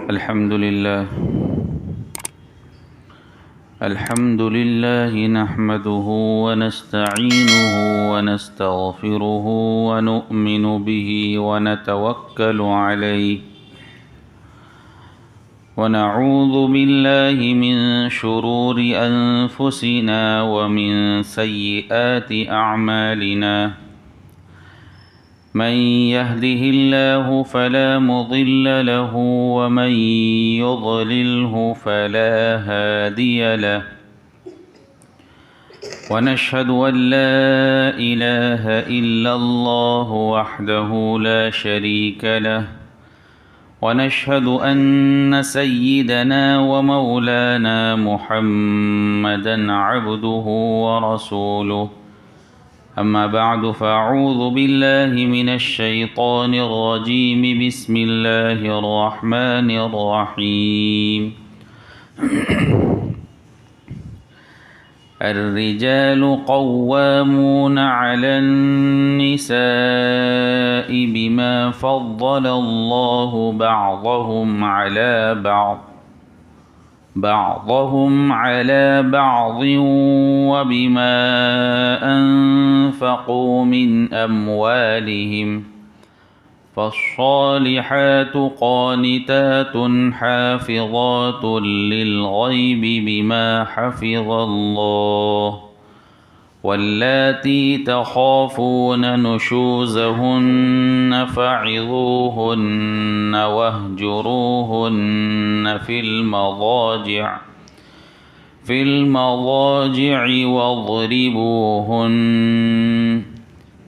الحمد لله نحمده ونستعينه ونستغفره ونؤمن به ونتوكل عليه ونعوذ بالله من شرور أنفسنا ومن سيئات أعمالنا من يهده الله فلا مضل له ومن يضلله فلا هادي له ونشهد أن لا إله إلا الله وحده لا شريك له ونشهد أن سيدنا ومولانا محمدا عبده ورسوله أما بعد فأعوذ بالله من الشيطان الرجيم بسم الله الرحمن الرحيم الرجال قوامون على النساء بما فضل الله بعضهم على بعض وبما أنفقوا من أموالهم فالصالحات قانتات حافظات للغيب بما حفظ الله واللاتي تخافون نشوزهن فعظوهن واهجروهن في المضاجع واضربوهن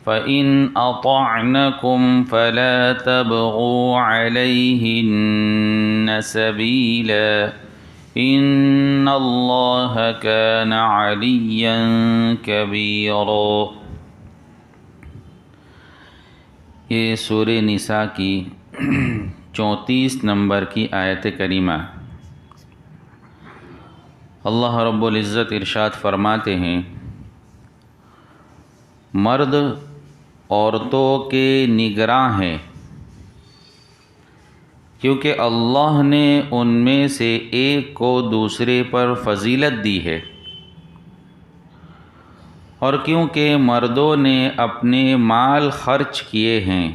فإن أطعنكم فلا تبغوا عليهن سبيلا إن الله كان عليا كبيرا۔ یہ سورہ نساء کی 34 نمبر کی آیت کریمہ۔ اللہ رب العزت ارشاد فرماتے ہیں، مرد عورتوں کے نگراں ہیں کیونکہ اللہ نے ان میں سے ایک کو دوسرے پر فضیلت دی ہے، اور کیونکہ مردوں نے اپنے مال خرچ کیے ہیں،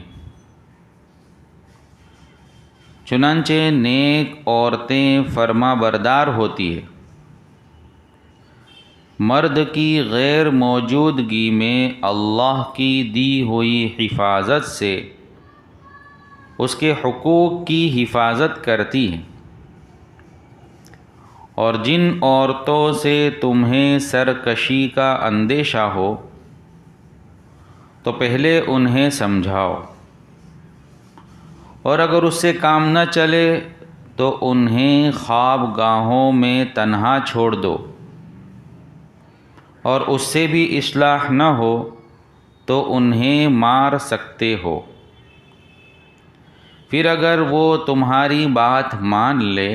چنانچہ نیک عورتیں فرما بردار ہوتی ہیں۔ مرد کی غیر موجودگی میں اللہ کی دی ہوئی حفاظت سے اس کے حقوق کی حفاظت کرتی ہے، اور جن عورتوں سے تمہیں سرکشی کا اندیشہ ہو تو پہلے انہیں سمجھاؤ، اور اگر اس سے کام نہ چلے تو انہیں خواب گاہوں میں تنہا چھوڑ دو، اور اس سے بھی اصلاح نہ ہو تو انہیں مار سکتے ہو۔ پھر اگر وہ تمہاری بات مان لے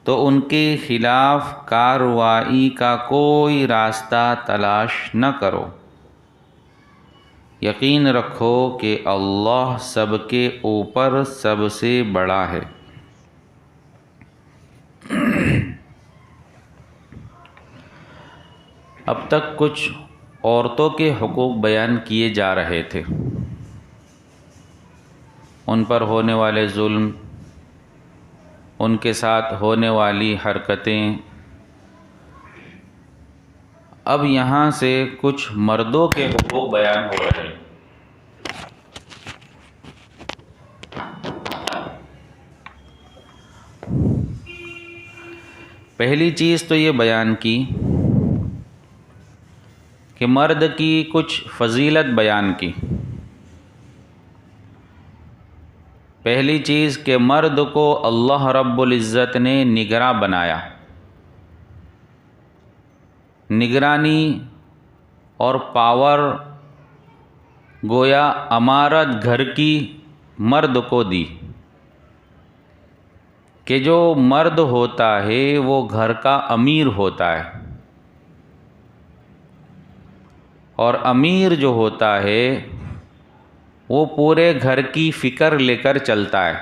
تو ان کے خلاف کارروائی کا کوئی راستہ تلاش نہ کرو، یقین رکھو کہ اللہ سب کے اوپر سب سے بڑا ہے۔ اب تک کچھ عورتوں کے حقوق بیان کیے جا رہے تھے، ان پر ہونے والے ظلم، ان کے ساتھ ہونے والی حرکتیں۔ اب یہاں سے کچھ مردوں کے حقوق بیان ہو رہے ہیں۔ پہلی چیز تو یہ بیان کی کہ مرد کی کچھ فضیلت بیان کی۔ پہلی چیز کہ مرد کو اللہ رب العزت نے نگراں بنایا۔ نگرانی اور پاور گویا امارت گھر کی مرد کو دی، کہ جو مرد ہوتا ہے وہ گھر کا امیر ہوتا ہے، اور امیر جو ہوتا ہے وہ پورے گھر کی فکر لے کر چلتا ہے۔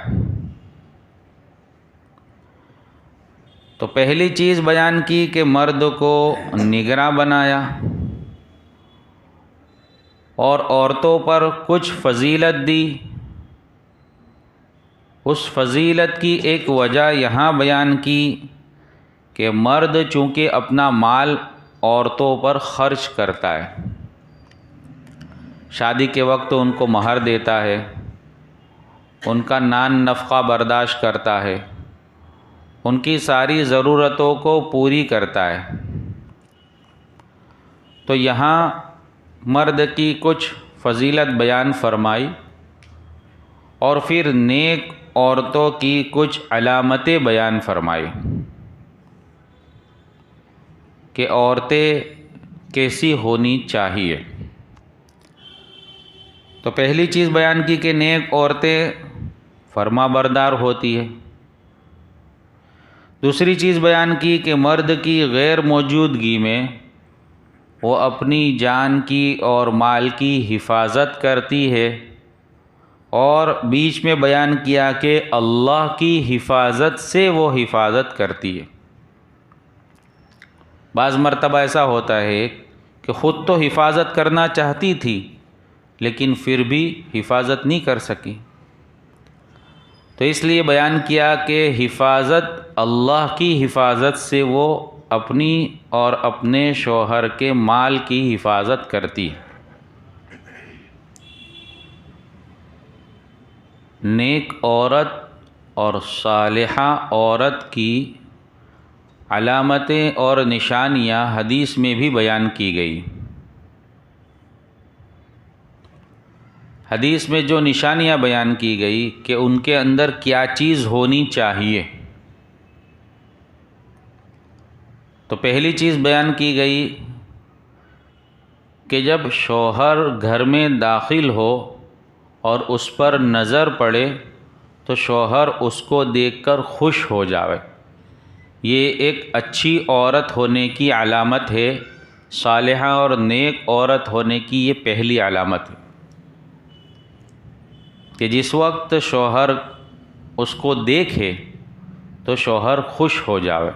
تو پہلی چیز بیان کی کہ مرد کو نگراں بنایا اور عورتوں پر کچھ فضیلت دی۔ اس فضیلت کی ایک وجہ یہاں بیان کی کہ مرد چونکہ اپنا مال عورتوں پر خرچ کرتا ہے، شادی کے وقت ان کو مہر دیتا ہے، ان کا نان نفقہ برداشت کرتا ہے، ان کی ساری ضرورتوں کو پوری کرتا ہے۔ تو یہاں مرد کی کچھ فضیلت بیان فرمائی اور پھر نیک عورتوں کی کچھ علامتیں بیان فرمائی کہ عورتیں کیسی ہونی چاہیے۔ تو پہلی چیز بیان کی کہ نیک عورتیں فرما بردار ہوتی ہے۔ دوسری چیز بیان کی کہ مرد کی غیر موجودگی میں وہ اپنی جان کی اور مال کی حفاظت کرتی ہے، اور بیچ میں بیان کیا کہ اللہ کی حفاظت سے وہ حفاظت کرتی ہے۔ بعض مرتبہ ایسا ہوتا ہے کہ خود تو حفاظت کرنا چاہتی تھی لیکن پھر بھی حفاظت نہیں کر سکی، تو اس لیے بیان کیا کہ حفاظت اللہ کی حفاظت سے وہ اپنی اور اپنے شوہر کے مال کی حفاظت کرتی ہے۔ نیک عورت اور صالحہ عورت کی علامتیں اور نشانیاں حدیث میں بھی بیان کی گئی۔ حدیث میں جو نشانیاں بیان کی گئی کہ ان کے اندر کیا چیز ہونی چاہیے، تو پہلی چیز بیان کی گئی کہ جب شوہر گھر میں داخل ہو اور اس پر نظر پڑے تو شوہر اس کو دیکھ کر خوش ہو جاوے۔ یہ ایک اچھی عورت ہونے کی علامت ہے، صالحہ اور نیک عورت ہونے کی یہ پہلی علامت ہے کہ جس وقت شوہر اس کو دیکھے تو شوہر خوش ہو جاوے۔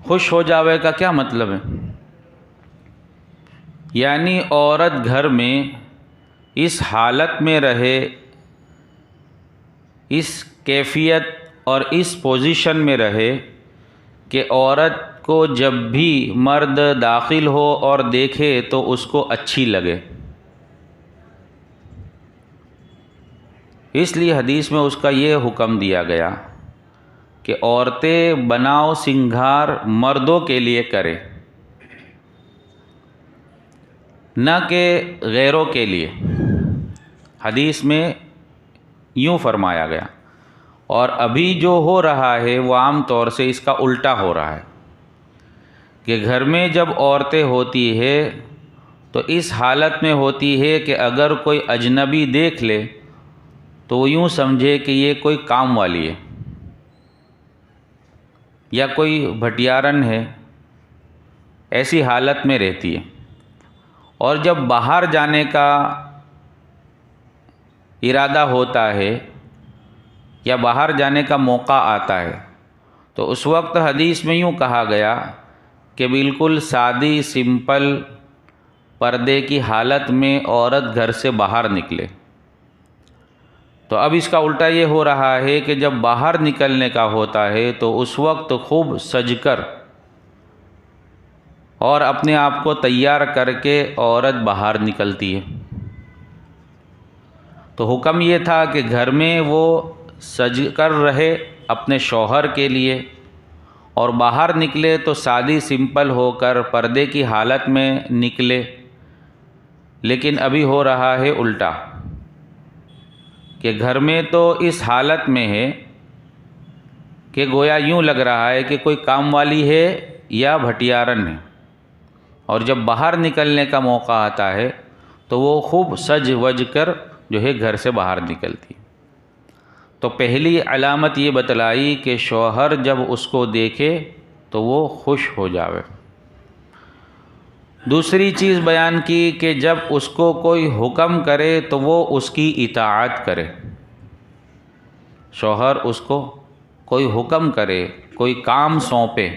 خوش ہو جاوے کا کیا مطلب ہے؟ یعنی عورت گھر میں اس حالت میں رہے، اس کیفیت اور اس پوزیشن میں رہے کہ عورت کو جب بھی مرد داخل ہو اور دیکھے تو اس کو اچھی لگے۔ اس لیے حدیث میں اس کا یہ حکم دیا گیا کہ عورتیں بناؤ سنگھار مردوں کے لیے کرے، نہ کہ غیروں کے لیے۔ حدیث میں یوں فرمایا گیا، اور ابھی جو ہو رہا ہے وہ عام طور سے اس کا الٹا ہو رہا ہے کہ گھر میں جب عورتیں ہوتی ہے تو اس حالت میں ہوتی ہے کہ اگر کوئی اجنبی دیکھ لے تو وہ یوں سمجھے کہ یہ کوئی کام والی ہے یا کوئی بھٹیارن ہے، ایسی حالت میں رہتی ہے۔ اور جب باہر جانے کا ارادہ ہوتا ہے یا باہر جانے کا موقع آتا ہے تو اس وقت حدیث میں یوں کہا گیا کہ بالکل سادی سمپل پردے کی حالت میں عورت گھر سے باہر نکلے۔ تو اب اس کا الٹا یہ ہو رہا ہے کہ جب باہر نکلنے کا ہوتا ہے تو اس وقت خوب سج کر اور اپنے آپ کو تیار کر کے عورت باہر نکلتی ہے۔ تو حکم یہ تھا کہ گھر میں وہ سج کر رہے اپنے شوہر کے لیے، اور باہر نکلے تو سادی سمپل ہو کر پردے کی حالت میں نکلے۔ لیکن ابھی ہو رہا ہے الٹا کہ گھر میں تو اس حالت میں ہے کہ گویا یوں لگ رہا ہے کہ کوئی کام والی ہے یا بھٹیارن ہے، اور جب باہر نکلنے کا موقع آتا ہے تو وہ خوب سج وج کر جو ہے گھر سے باہر نکلتی۔ تو پہلی علامت یہ بتلائی کہ شوہر جب اس کو دیکھے تو وہ خوش ہو جاوے۔ دوسری چیز بیان کی کہ جب اس کو کوئی حکم کرے تو وہ اس کی اطاعت کرے۔ شوہر اس کو کوئی حکم کرے، کوئی کام سونپے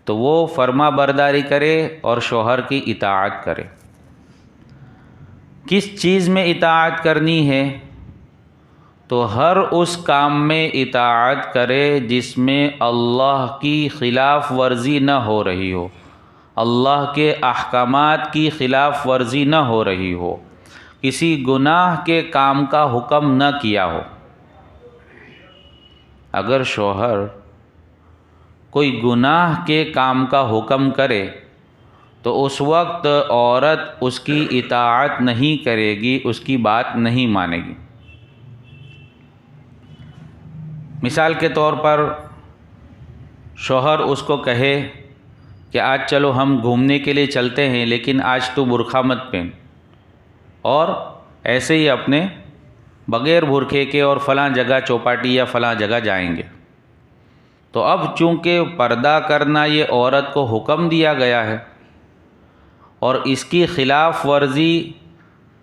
تو وہ فرما برداری کرے اور شوہر کی اطاعت کرے۔ کس چیز میں اطاعت کرنی ہے؟ تو ہر اس کام میں اطاعت کرے جس میں اللہ کی خلاف ورزی نہ ہو رہی ہو، اللہ کے احکامات کی خلاف ورزی نہ ہو رہی ہو، کسی گناہ کے کام کا حکم نہ کیا ہو۔ اگر شوہر کوئی گناہ کے کام کا حکم کرے تو اس وقت عورت اس کی اطاعت نہیں کرے گی، اس کی بات نہیں مانے گی۔ مثال کے طور پر شوہر اس کو کہے کہ آج چلو ہم گھومنے کے لیے چلتے ہیں لیکن آج تو برقع مت پہن، اور ایسے ہی اپنے بغیر برقعے کے اور فلاں جگہ چوپاٹی یا فلاں جگہ جائیں گے۔ تو اب چونکہ پردہ کرنا یہ عورت کو حکم دیا گیا ہے اور اس کی خلاف ورزی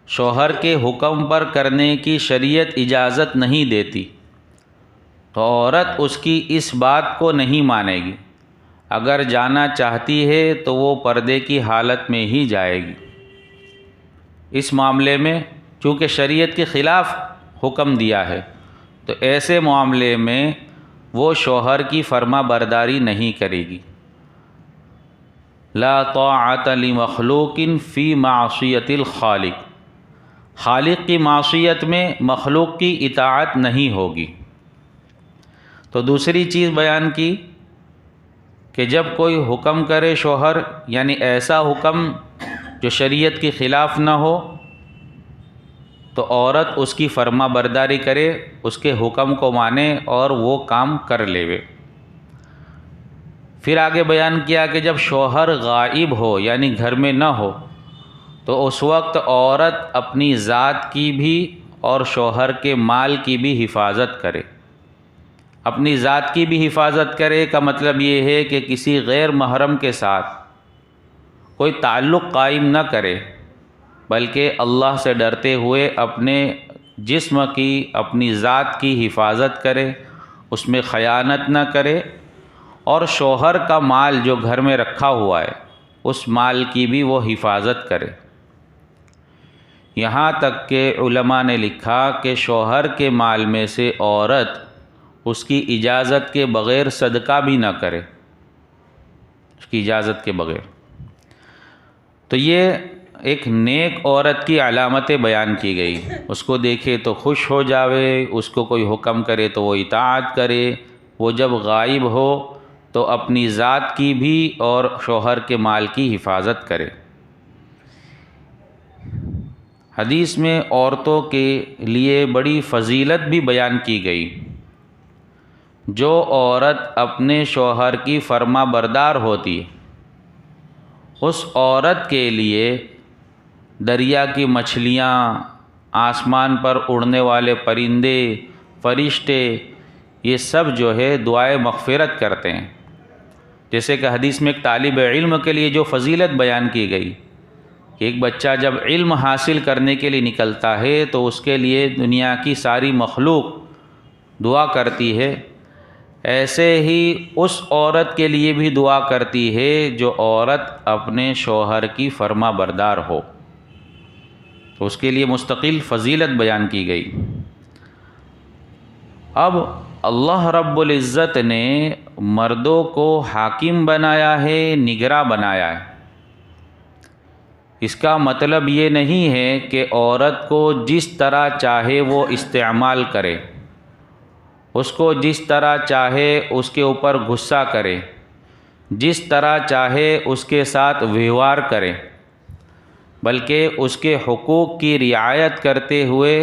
شوہر کے حکم پر کرنے کی شریعت اجازت نہیں دیتی، تو عورت اس کی اس بات کو نہیں مانے گی۔ اگر جانا چاہتی ہے تو وہ پردے کی حالت میں ہی جائے گی۔ اس معاملے میں چونکہ شریعت کے خلاف حکم دیا ہے تو ایسے معاملے میں وہ شوہر کی فرما برداری نہیں کرے گی۔ لا طاعت لمخلوق فی معصیت الخالق، خالق کی معصیت میں مخلوق کی اطاعت نہیں ہوگی۔ تو دوسری چیز بیان کی کہ جب کوئی حکم کرے شوہر، یعنی ایسا حکم جو شریعت کے خلاف نہ ہو، تو عورت اس کی فرما برداری کرے، اس کے حکم کو مانے اور وہ کام کر لیوے۔ پھر آگے بیان کیا کہ جب شوہر غائب ہو یعنی گھر میں نہ ہو تو اس وقت عورت اپنی ذات کی بھی اور شوہر کے مال کی بھی حفاظت کرے۔ اپنی ذات کی بھی حفاظت کرے کا مطلب یہ ہے کہ کسی غیر محرم کے ساتھ کوئی تعلق قائم نہ کرے، بلکہ اللہ سے ڈرتے ہوئے اپنے جسم کی، اپنی ذات کی حفاظت کرے، اس میں خیانت نہ کرے، اور شوہر کا مال جو گھر میں رکھا ہوا ہے اس مال کی بھی وہ حفاظت کرے۔ یہاں تک کہ علماء نے لکھا کہ شوہر کے مال میں سے عورت اس کی اجازت کے بغیر صدقہ بھی نہ کرے، اس کی اجازت کے بغیر۔ تو یہ ایک نیک عورت کی علامتیں بیان کی گئی، اس کو دیکھے تو خوش ہو جاوے، اس کو کوئی حکم کرے تو وہ اطاعت کرے، وہ جب غائب ہو تو اپنی ذات کی بھی اور شوہر کے مال کی حفاظت کرے۔ حدیث میں عورتوں کے لیے بڑی فضیلت بھی بیان کی گئی۔ جو عورت اپنے شوہر کی فرما بردار ہوتی ہے اس عورت کے لیے دریا کی مچھلیاں، آسمان پر اڑنے والے پرندے، فرشتے، یہ سب جو ہے دعائے مغفرت کرتے ہیں۔ جیسے کہ حدیث میں ایک طالب علم کے لیے جو فضیلت بیان کی گئی کہ ایک بچہ جب علم حاصل کرنے کے لیے نکلتا ہے تو اس کے لیے دنیا کی ساری مخلوق دعا کرتی ہے، ایسے ہی اس عورت کے لیے بھی دعا کرتی ہے جو عورت اپنے شوہر کی فرما بردار ہو، تو اس کے لیے مستقل فضیلت بیان کی گئی۔ اب اللہ رب العزت نے مردوں کو حاکم بنایا ہے، نگراں بنایا ہے۔ اس کا مطلب یہ نہیں ہے کہ عورت کو جس طرح چاہے وہ استعمال کرے، اس کو جس طرح چاہے اس کے اوپر غصہ کرے، جس طرح چاہے اس کے ساتھ ویوہار کرے، بلکہ اس کے حقوق کی رعایت کرتے ہوئے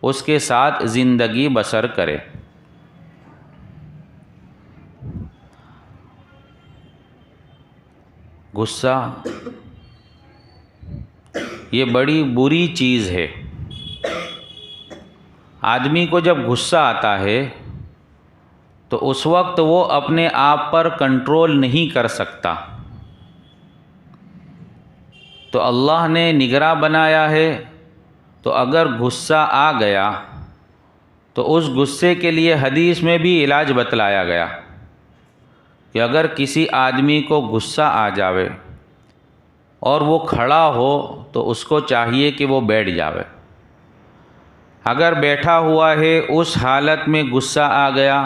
اس کے ساتھ زندگی بسر کرے۔ غصہ یہ بڑی بری چیز ہے۔ آدمی کو جب غصہ آتا ہے تو اس وقت وہ اپنے آپ پر کنٹرول نہیں کر سکتا، تو اللہ نے نگراں بنایا ہے، تو اگر غصہ آ گیا تو اس غصے کے لیے حدیث میں بھی علاج بتلایا گیا کہ اگر کسی آدمی کو غصہ آ جاوے اور وہ کھڑا ہو تو اس کو چاہیے کہ وہ بیٹھ جاوے. اگر بیٹھا ہوا ہے اس حالت میں غصہ آ گیا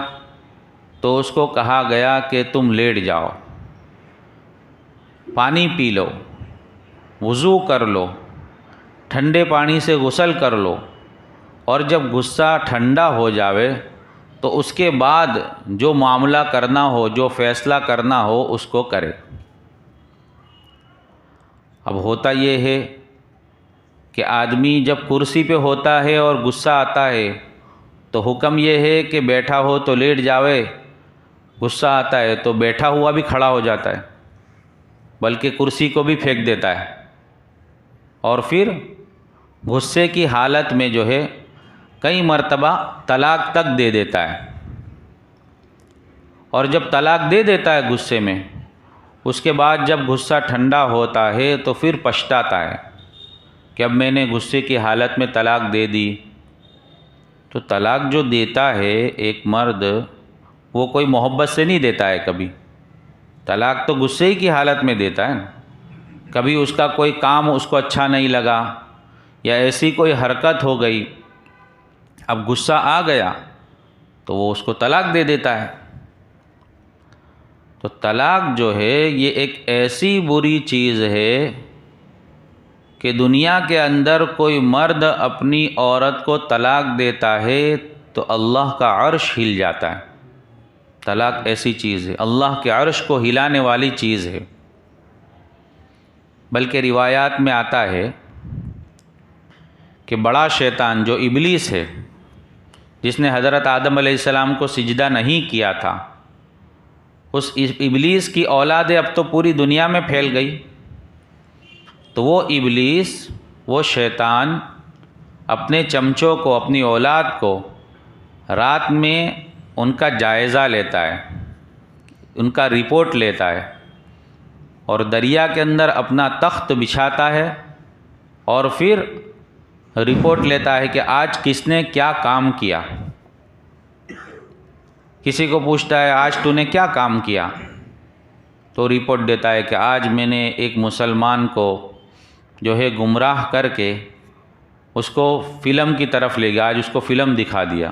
تو اس کو کہا گیا کہ تم لیٹ جاؤ، پانی پی لو، وضو کر لو، ٹھنڈے پانی سے غسل کر لو، اور جب غصہ ٹھنڈا ہو جاوے تو اس کے بعد جو معاملہ کرنا ہو، جو فیصلہ کرنا ہو اس کو کرے. اب ہوتا یہ ہے کہ آدمی جب کرسی پہ ہوتا ہے اور غصہ آتا ہے تو حکم یہ ہے کہ بیٹھا ہو تو لیٹ جاوے، غصہ آتا ہے تو بیٹھا ہوا بھی کھڑا ہو جاتا ہے، بلکہ کرسی کو بھی پھینک دیتا ہے، اور پھر غصے کی حالت میں جو ہے کئی مرتبہ طلاق تک دے دیتا ہے. اور جب طلاق دے دیتا ہے غصے میں، اس کے بعد جب غصہ ٹھنڈا ہوتا ہے تو پھر پچھتاتا ہے کہ اب میں نے غصے کی حالت میں طلاق دے دی. تو طلاق جو دیتا ہے ایک مرد، وہ کوئی محبت سے نہیں دیتا ہے کبھی. طلاق تو غصے کی حالت میں دیتا ہے نا. کبھی اس کا کوئی کام اس کو اچھا نہیں لگا یا ایسی کوئی حرکت ہو گئی، اب غصہ آ گیا تو وہ اس کو طلاق دے دیتا ہے. تو طلاق جو ہے یہ ایک ایسی بری چیز ہے کہ دنیا کے اندر کوئی مرد اپنی عورت کو طلاق دیتا ہے تو اللہ کا عرش ہل جاتا ہے. طلاق ایسی چیز ہے، اللہ کے عرش کو ہلانے والی چیز ہے. بلکہ روایات میں آتا ہے کہ بڑا شیطان جو ابلیس ہے، جس نے حضرت آدم علیہ السلام کو سجدہ نہیں کیا تھا، اس ابلیس کی اولادیں اب تو پوری دنیا میں پھیل گئی. تو وہ ابلیس، وہ شیطان اپنے چمچوں کو، اپنی اولاد کو رات میں ان کا جائزہ لیتا ہے، ان کا رپورٹ لیتا ہے، اور دریا کے اندر اپنا تخت بچھاتا ہے اور پھر رپورٹ لیتا ہے کہ آج کس نے کیا کام کیا. کسی کو پوچھتا ہے آج تو نے کیا کام کیا، تو رپورٹ دیتا ہے کہ آج میں نے ایک مسلمان کو جو ہے گمراہ کر کے اس کو فلم کی طرف لے گیا، آج اس کو فلم دکھا دیا.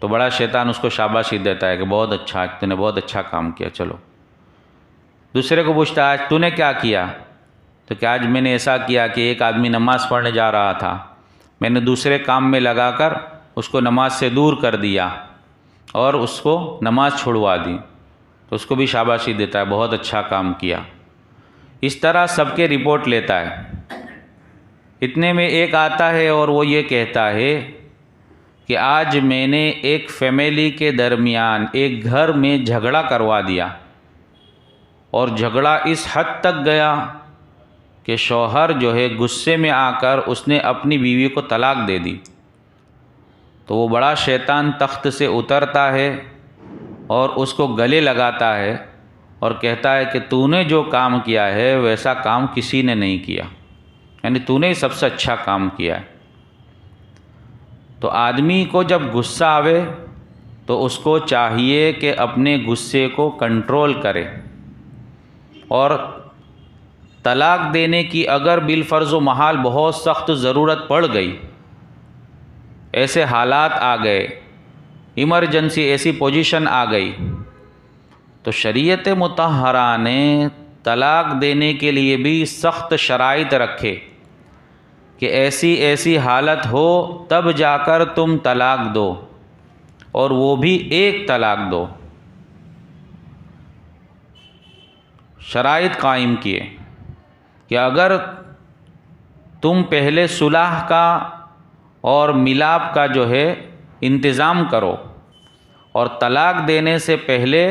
تو بڑا شیطان اس کو شاباشی دیتا ہے کہ بہت اچھا، آج تو نے بہت اچھا کام کیا، چلو. دوسرے کو پوچھتا ہے آج تو نے کیا کیا، تو کہ آج میں نے ایسا کیا کہ ایک آدمی نماز پڑھنے جا رہا تھا، میں نے دوسرے کام میں لگا کر اس کو نماز سے دور کر دیا اور اس کو نماز چھڑوا دی. تو اس کو بھی شاباشی دیتا ہے، بہت اچھا کام کیا. اس طرح سب کے رپورٹ لیتا ہے. اتنے میں ایک آتا ہے اور وہ یہ کہتا ہے کہ آج میں نے ایک فیملی کے درمیان، ایک گھر میں جھگڑا کروا دیا، اور جھگڑا اس حد تک گیا کہ شوہر جو ہے غصے میں آ کر اس نے اپنی بیوی کو طلاق دے دی. تو وہ بڑا شیطان تخت سے اترتا ہے اور اس کو گلے لگاتا ہے اور کہتا ہے کہ تو نے جو کام کیا ہے ویسا کام کسی نے نہیں کیا، یعنی تو نے سب سے اچھا کام کیا ہے. تو آدمی کو جب غصہ آوے تو اس کو چاہیے کہ اپنے غصے کو کنٹرول کرے، اور طلاق دینے کی اگر بالفرض و محال بہت سخت ضرورت پڑ گئی، ایسے حالات آ گئے، ایمرجنسی ایسی پوزیشن آ گئی، تو شریعت مطہرہ نے طلاق دینے کے لیے بھی سخت شرائط رکھے کہ ایسی ایسی حالت ہو تب جا کر تم طلاق دو، اور وہ بھی ایک طلاق دو. شرائط قائم کیے کہ اگر تم پہلے صلح کا اور ملاپ کا جو ہے انتظام کرو، اور طلاق دینے سے پہلے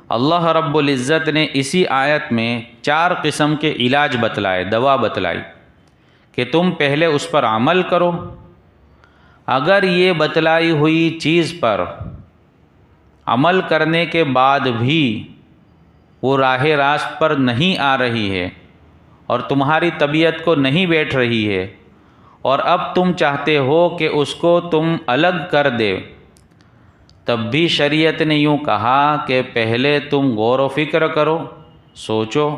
اللہ رب العزت نے اسی آیت میں 4 قسم کے علاج بتلائے، دوا بتلائی کہ تم پہلے اس پر عمل کرو. اگر یہ بتلائی ہوئی چیز پر عمل کرنے کے بعد بھی وہ راہ راست پر نہیں آ رہی ہے اور تمہاری طبیعت کو نہیں بیٹھ رہی ہے اور اب تم چاہتے ہو کہ اس کو تم الگ کر دے، تب بھی شریعت نے یوں کہا کہ پہلے تم غور و فکر کرو، سوچو،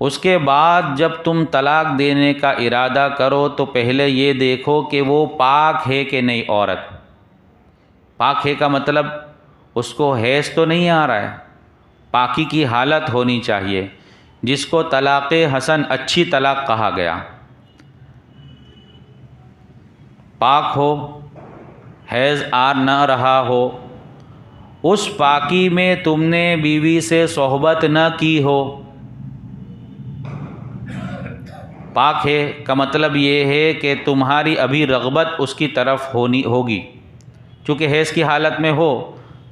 اس کے بعد جب تم طلاق دینے کا ارادہ کرو تو پہلے یہ دیکھو کہ وہ پاک ہے کہ نہیں عورت۔ پاک ہے کا مطلب اس کو حیض تو نہیں آ رہا ہے، پاکی کی حالت ہونی چاہیے، جس کو طلاق حسن اچھی طلاق کہا گیا۔ پاک ہو، حیض آ نہ رہا ہو، اس پاکی میں تم نے بیوی سے صحبت نہ کی ہو۔ پاک ہے کا مطلب یہ ہے کہ تمہاری ابھی رغبت اس کی طرف ہوگی، چونکہ حیض کی حالت میں ہو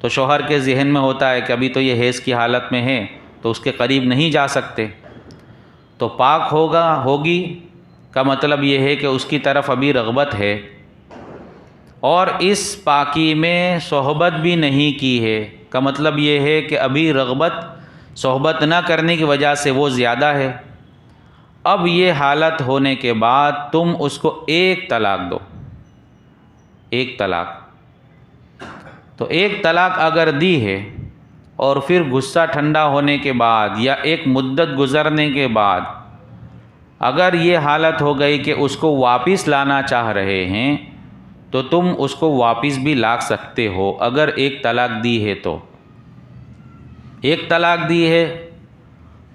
تو شوہر کے ذہن میں ہوتا ہے کہ ابھی تو یہ حیض کی حالت میں ہے تو اس کے قریب نہیں جا سکتے، تو پاک ہوگی کا مطلب یہ ہے کہ اس کی طرف ابھی رغبت ہے، اور اس پاکی میں صحبت بھی نہیں کی ہے کا مطلب یہ ہے کہ ابھی رغبت صحبت نہ کرنے کی وجہ سے وہ زیادہ ہے۔ اب یہ حالت ہونے کے بعد تم اس کو ایک طلاق دو، ایک طلاق۔ تو ایک طلاق اگر دی ہے اور پھر غصہ ٹھنڈا ہونے کے بعد یا ایک مدت گزرنے کے بعد اگر یہ حالت ہو گئی کہ اس کو واپس لانا چاہ رہے ہیں تو تم اس کو واپس بھی لا سکتے ہو، اگر ایک طلاق دی ہے تو۔ ایک طلاق دی ہے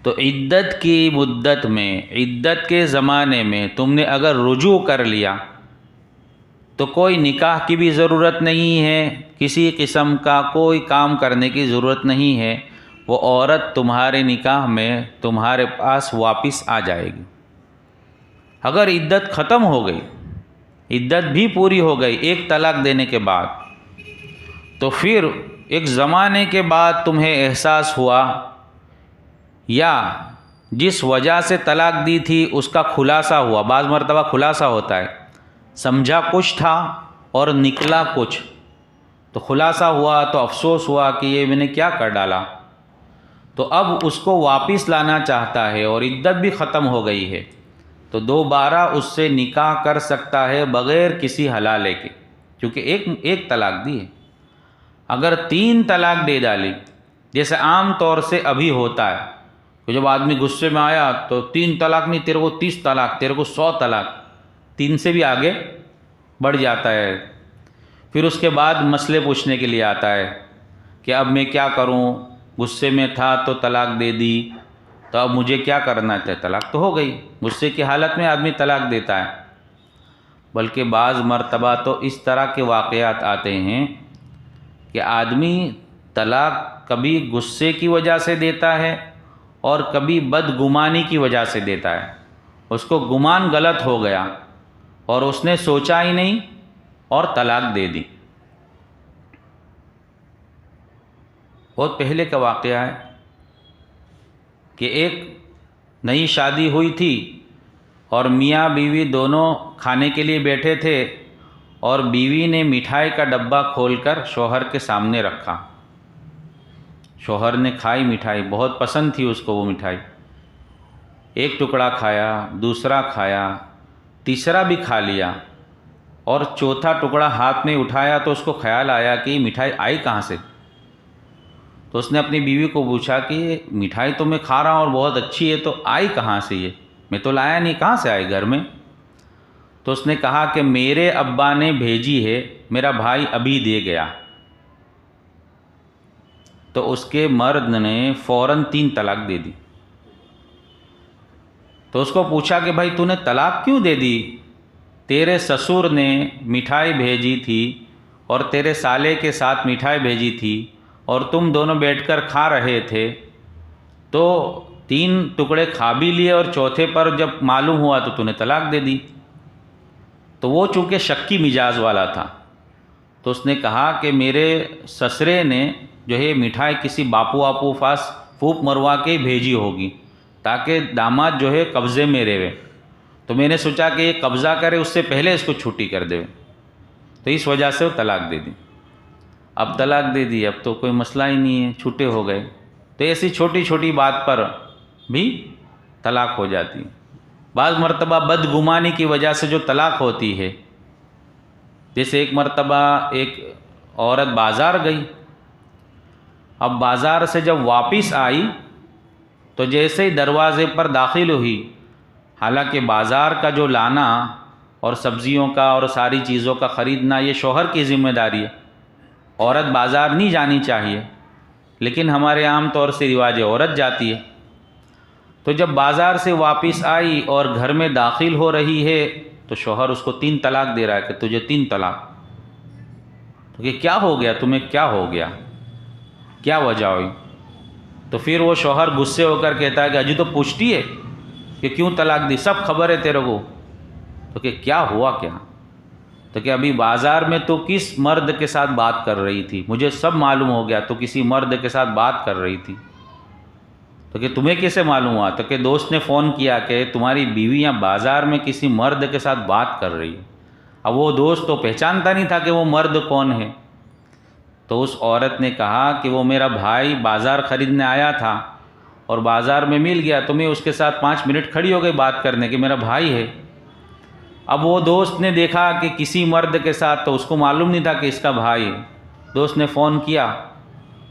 تو عدت کی مدت میں، عدت کے زمانے میں تم نے اگر رجوع کر لیا تو کوئی نکاح کی بھی ضرورت نہیں ہے، کسی قسم کا کوئی کام کرنے کی ضرورت نہیں ہے، وہ عورت تمہارے نکاح میں تمہارے پاس واپس آ جائے گی۔ اگر عدت ختم ہو گئی، عدت بھی پوری ہو گئی ایک طلاق دینے کے بعد، تو پھر ایک زمانے کے بعد تمہیں احساس ہوا یا جس وجہ سے طلاق دی تھی اس کا خلاصہ ہوا، بعض مرتبہ خلاصہ ہوتا ہے، سمجھا کچھ تھا اور نکلا کچھ، تو خلاصہ ہوا تو افسوس ہوا کہ یہ میں نے کیا کر ڈالا، تو اب اس کو واپس لانا چاہتا ہے اور عدت بھی ختم ہو گئی ہے، تو دوبارہ اس سے نکاح کر سکتا ہے بغیر کسی حلالے کے، کیونکہ ایک طلاق دی ہے۔ اگر 3 طلاق دے ڈالی، جیسے عام طور سے ابھی ہوتا ہے کہ جب آدمی غصے میں آیا تو 3 طلاق نہیں، تیرے کو 30 طلاق، تیرے کو 100 طلاق، 3 سے بھی آگے بڑھ جاتا ہے، پھر اس کے بعد مسئلے پوچھنے کے لیے آتا ہے کہ اب میں کیا کروں، غصے میں تھا تو طلاق دے دی، تو اب مجھے کیا کرنا ہے، طلاق تو ہو گئی۔ غصے کی حالت میں آدمی طلاق دیتا ہے، بلکہ بعض مرتبہ تو اس طرح کے واقعات آتے ہیں کہ آدمی طلاق کبھی غصے کی وجہ سے دیتا ہے اور کبھی بدگمانی کی وجہ سے دیتا ہے، اس کو گمان غلط ہو گیا اور اس نے سوچا ہی نہیں اور طلاق دے دی۔ بہت پہلے کا واقعہ ہے کہ ایک نئی شادی ہوئی تھی اور میاں بیوی دونوں کھانے کے لیے بیٹھے تھے اور بیوی نے مٹھائی کا ڈبہ کھول کر شوہر کے سامنے رکھا۔ شوہر نے کھائی مٹھائی، بہت پسند تھی اس کو وہ مٹھائی، ایک ٹکڑا کھایا، دوسرا کھایا، تیسرا بھی کھا لیا، اور چوتھا ٹکڑا ہاتھ میں اٹھایا تو اس کو خیال آیا کہ یہ مٹھائی آئی کہاں سے، تو اس نے اپنی بیوی کو پوچھا کہ یہ مٹھائی تو میں کھا رہا ہوں اور بہت اچھی ہے، تو آئی کہاں سے، یہ میں تو لایا نہیں، کہاں سے آئی گھر میں؟ تو اس نے کہا کہ میرے ابا نے بھیجی ہے، میرا بھائی ابھی دے گیا۔ تو اس کے مرد نے فوراً 3 طلاق دے دی۔ تو اس کو پوچھا کہ بھائی تو نے طلاق کیوں دے دی؟ تیرے سسر نے مٹھائی بھیجی تھی اور تیرے سالے کے ساتھ مٹھائی بھیجی تھی اور تم دونوں بیٹھ کر کھا رہے تھے، تو 3 ٹکڑے کھا بھی لیے اور چوتھے پر جب معلوم ہوا تو نے طلاق دے دی۔ تو وہ چونکہ شکی مزاج والا تھا تو اس نے کہا کہ میرے سسرے نے جو ہے مٹھائی کسی باپو واپو پاس پھوپ مروا کے بھیجی ہوگی تاکہ داماد جو ہے قبضے میں رہے، تو میں نے سوچا کہ یہ قبضہ کرے اس سے پہلے اس کو چھٹی کر دے، تو اس وجہ سے وہ طلاق دے دی۔ اب طلاق دے دی، اب تو کوئی مسئلہ ہی نہیں ہے، چھوٹے ہو گئے۔ تو ایسی چھوٹی چھوٹی بات پر بھی طلاق ہو جاتی ہے۔ بعض مرتبہ بدگمانی کی وجہ سے جو طلاق ہوتی ہے، جیسے ایک مرتبہ ایک عورت بازار گئی، اب بازار سے جب واپس آئی تو جیسے ہی دروازے پر داخل ہوئی، حالانکہ بازار کا جو لانا اور سبزیوں کا اور ساری چیزوں کا خریدنا یہ شوہر کی ذمہ داری ہے، عورت بازار نہیں جانی چاہیے، لیکن ہمارے عام طور سے رواج عورت جاتی ہے۔ تو جب بازار سے واپس آئی اور گھر میں داخل ہو رہی ہے تو شوہر اس کو 3 طلاق دے رہا ہے کہ تجھے 3 طلاق۔ تو کہ کیا ہو گیا، تمہیں کیا ہو گیا، کیا وجہ ہوئی؟ تو پھر وہ شوہر غصے ہو کر کہتا ہے کہ اجی تو پوچھتی ہے کہ کیوں طلاق دی، سب خبر ہے تیرے کو۔ تو کہ کیا ہوا کیا؟ تو کہ ابھی بازار میں تو کس مرد کے ساتھ بات کر رہی تھی، مجھے سب معلوم ہو گیا، تو کسی مرد کے ساتھ بات کر رہی تھی۔ تو کہ تمہیں کیسے معلوم ہوا؟ تو کہ دوست نے فون کیا کہ تمہاری بیوی یہاں بازار میں کسی مرد کے ساتھ بات کر رہی ہے۔ اب وہ دوست تو پہچانتا نہیں تھا کہ وہ مرد کون ہے۔ تو اس عورت نے کہا کہ وہ میرا بھائی بازار خریدنے آیا تھا اور بازار میں مل گیا، تو میں اس کے ساتھ 5 منٹ کھڑی ہو گئی بات کرنے کہ میرا بھائی ہے۔ اب وہ دوست نے دیکھا کہ کسی مرد کے ساتھ، تو اس کو معلوم نہیں تھا کہ اس کا بھائی ہے۔ دوست نے فون کیا،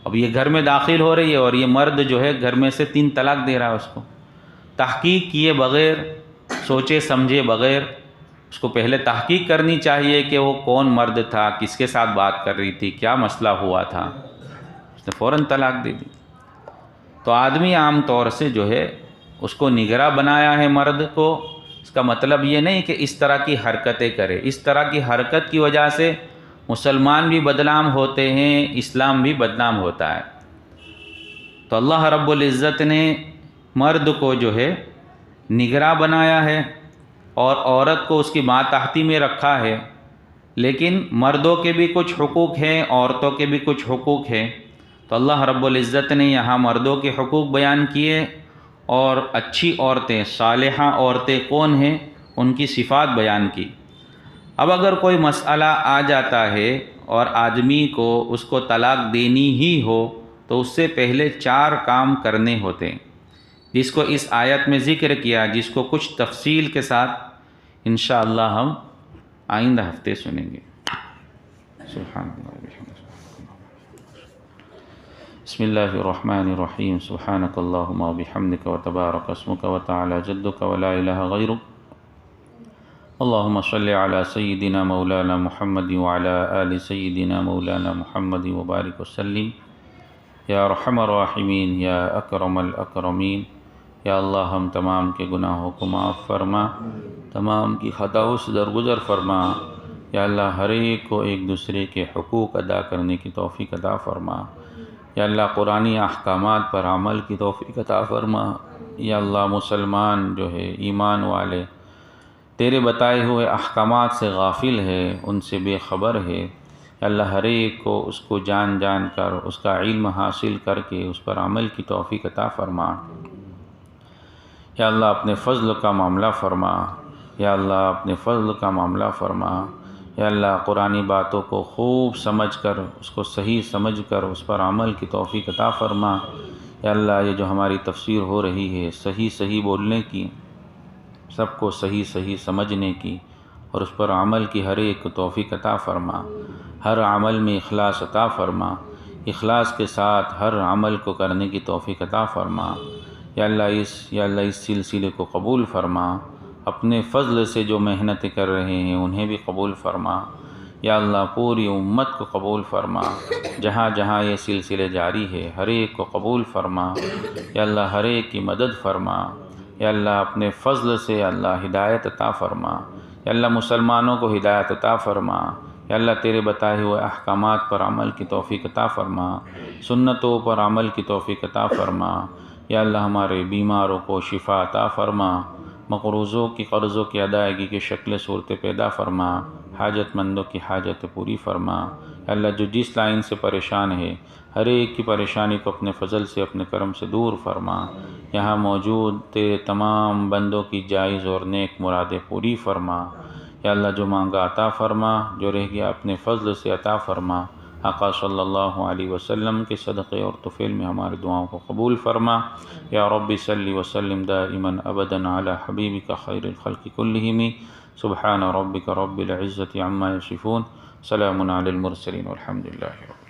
اب یہ گھر میں داخل ہو رہی ہے اور یہ مرد جو ہے گھر میں سے 3 طلاق دے رہا ہے اس کو۔ تحقیق کیے بغیر، سوچے سمجھے بغیر اس کو پہلے تحقیق کرنی چاہیے کہ وہ کون مرد تھا، کس کے ساتھ بات کر رہی تھی، کیا مسئلہ ہوا تھا، اس نے فوراً طلاق دے دی۔ تو آدمی عام طور سے جو ہے اس کو نگراں بنایا ہے مرد کو، اس کا مطلب یہ نہیں کہ اس طرح کی حرکتیں کرے۔ اس طرح کی حرکت کی وجہ سے مسلمان بھی بدنام ہوتے ہیں، اسلام بھی بدنام ہوتا ہے۔ تو اللہ رب العزت نے مرد کو جو ہے نگراں بنایا ہے اور عورت کو اس کی ماتحتی میں رکھا ہے، لیکن مردوں کے بھی کچھ حقوق ہیں، عورتوں کے بھی کچھ حقوق ہیں۔ تو اللہ رب العزت نے یہاں مردوں کے حقوق بیان کیے اور اچھی عورتیں، صالحہ عورتیں کون ہیں ان کی صفات بیان کی۔ اب اگر کوئی مسئلہ آ جاتا ہے اور آدمی کو اس کو طلاق دینی ہی ہو تو اس سے پہلے 4 کام کرنے ہوتے ہیں، جس کو اس آیت میں ذکر کیا، جس کو کچھ تفصیل کے ساتھ انشاءاللہ ہم آئندہ ہفتے سنیں گے۔ سبحان اللہ بسم اللہ الرحمن الرحیم، سبحانک اللہم و بحمدک و تبارک اسمک و تعالی جدک و لا الہ غیرک، اللہم صلی علی سیدنا مولانا محمد وعلی آل سیدنا مولانا محمد وبارک وسلم، یا ارحم الراحمین، یا اکرم الاکرمین۔ یا اللہ ہم تمام کے گناہوں کو معاف فرما، تمام کی خطاؤں سے درگزر فرما۔ یا اللہ ہر ایک کو ایک دوسرے کے حقوق ادا کرنے کی توفیق عطا فرما۔ یا اللہ قرآنی احکامات پر عمل کی توفیق عطا فرما۔ یا اللہ مسلمان جو ہے ایمان والے تیرے بتائے ہوئے احکامات سے غافل ہے، ان سے بے خبر ہے، یا اللہ ہر ایک کو اس کو جان جان کر اس کا علم حاصل کر کے اس پر عمل کی توفیق عطا فرما۔ یا اللہ اپنے فضل کا معاملہ فرما، یا اللہ اپنے فضل کا معاملہ فرما۔ یا اللہ قرآنی باتوں کو خوب سمجھ کر اس کو صحیح سمجھ کر اس پر عمل کی توفیق عطا فرما۔ یا اللہ یہ جو ہماری تفسیر ہو رہی ہے صحیح صحیح بولنے کی، سب کو صحیح صحیح سمجھنے کی اور اس پر عمل کی ہر ایک کو توفیق عطا فرما۔ ہر عمل میں اخلاص عطا فرما، اخلاص کے ساتھ ہر عمل کو کرنے کی توفیق عطا فرما۔ یا اللہ اس سلسلے کو قبول فرما، اپنے فضل سے جو محنتیں کر رہے ہیں انہیں بھی قبول فرما۔ یا اللہ پوری امت کو قبول فرما، جہاں جہاں یہ سلسلے جاری ہے ہر ایک کو قبول فرما۔ یا اللہ ہر ایک کی مدد فرما۔ یا اللہ اپنے فضل سے اللہ ہدایت عطا فرما۔ یا اللہ مسلمانوں کو ہدایت عطا فرما۔ یا اللہ تیرے بتائے ہوئے احکامات پر عمل کی توفیق عطا فرما، سنتوں پر عمل کی توفیق عطا فرما۔ یا اللہ ہمارے بیماروں کو شفا عطا فرما، مقروضوں کی قرضوں کی ادائیگی کی شکل صورتیں پیدا فرما، حاجت مندوں کی حاجت پوری فرما۔ یا اللہ جو جس لائن سے پریشان ہے ہر ایک کی پریشانی کو اپنے فضل سے اپنے کرم سے دور فرما۔ یہاں موجود تیرے تمام بندوں کی جائز اور نیک مرادیں پوری فرما۔ یا اللہ جو مانگا عطا فرما، جو رہ گیا اپنے فضل سے عطا فرما۔ آقا صلی اللہ علیہ وسلم کے صدقے اور طفیل میں ہماری دعاؤں کو قبول فرما۔ یا رب صلی وسلم دائما ابدا علی حبیبک خیر الخلق کلہم۔ سبحان ربک رب العزة عما یصفون، سلام علی المرسلین والحمد للہ رب العالمین۔